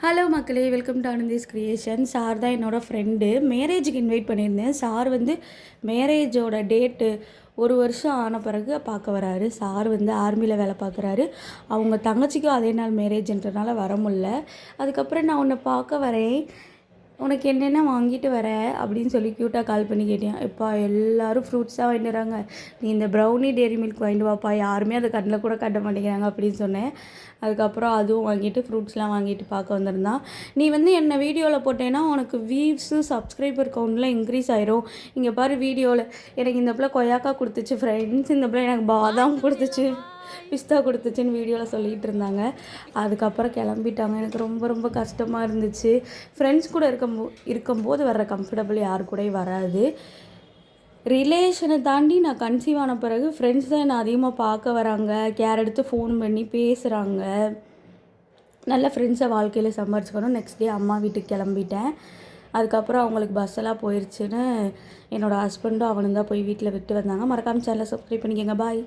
Hello மக்களே, welcome to ஆனந்திஸ் creation. Sir தான் என்னோடய ஃப்ரெண்டு. மேரேஜுக்கு இன்வைட் பண்ணியிருந்தேன். சார் வந்து மேரேஜோட டேட்டு 1 வருஷம் ஆன பிறகு பார்க்க வராரு. சார் வந்து ஆர்மியில் வேலை பார்க்குறாரு. அவங்க தங்கச்சிக்கும் அதே நாள் மேரேஜ்ன்றனால வர முடில. அதுக்கப்புறம் நான் உன்னை பார்க்க வரேன், உனக்கு என்னென்ன வாங்கிட்டு வர அப்படின்னு சொல்லி க்யூட்டாக கால் பண்ணி கேட்டேன். எப்பா எல்லோரும் ஃப்ரூட்ஸ் தான் வாங்கிட்டு வராங்க, நீ இந்த ப்ரௌனி டெய்ரி மில்க் வாங்கிட்டு வாப்பா, யாருமே அதை கண்ணில் கூட கட்ட மாட்டேங்கிறாங்க அப்படின்னு சொன்னேன். அதுக்கப்புறம் அதுவும் வாங்கிட்டு ஃப்ரூட்ஸ்லாம் வாங்கிட்டு பார்க்க வந்திருந்தான். நீ வந்து என்னை வீடியோவில் போட்டேன்னா உனக்கு வியூஸு சப்ஸ்கிரைபர் கவுண்ட்லாம் இன்க்ரீஸ் ஆயிரும். இங்கே பாரு வீடியோவில் எனக்கு இந்த பிள்ளை கொய்யாக்கா கொடுத்துச்சு ஃப்ரெண்ட்ஸ், இந்த பிள்ளை எனக்கு பாதாம் கொடுத்துச்சு, பிஸ்தா கொடுத்துச்சுன்னு வீடியோவில் சொல்லிகிட்டு இருந்தாங்க. அதுக்கப்புறம் கிளம்பிட்டாங்க. எனக்கு ரொம்ப ரொம்ப கஷ்டமாக இருந்துச்சு. ஃப்ரெண்ட்ஸ் கூட இருக்கும்போது வர்ற கம்ஃபர்டபுள் யார் கூடயும் வராது. ரிலேஷனை தாண்டி நான் கன்சீவ் ஆன பிறகு ஃப்ரெண்ட்ஸ் தான் என்னை அதிகமாக பார்க்க வராங்க, கேர் எடுத்து ஃபோன் பண்ணி பேசுகிறாங்க. நல்ல ஃப்ரெண்ட்ஸை வாழ்க்கையில் சம்பாரிச்சுக்கணும். நெக்ஸ்ட் டே அம்மா வீட்டுக்கு கிளம்பிட்டேன். அதுக்கப்புறம் அவங்களுக்கு பஸ்ஸெல்லாம் போயிடுச்சுன்னு என்னோடய ஹஸ்பண்டும் அவனும் தான் போய் வீட்டில் விட்டு வந்தாங்க. மறக்காமல் சேனலை சப்ஸ்கிரைப் பண்ணிக்கோங்க. பாய்.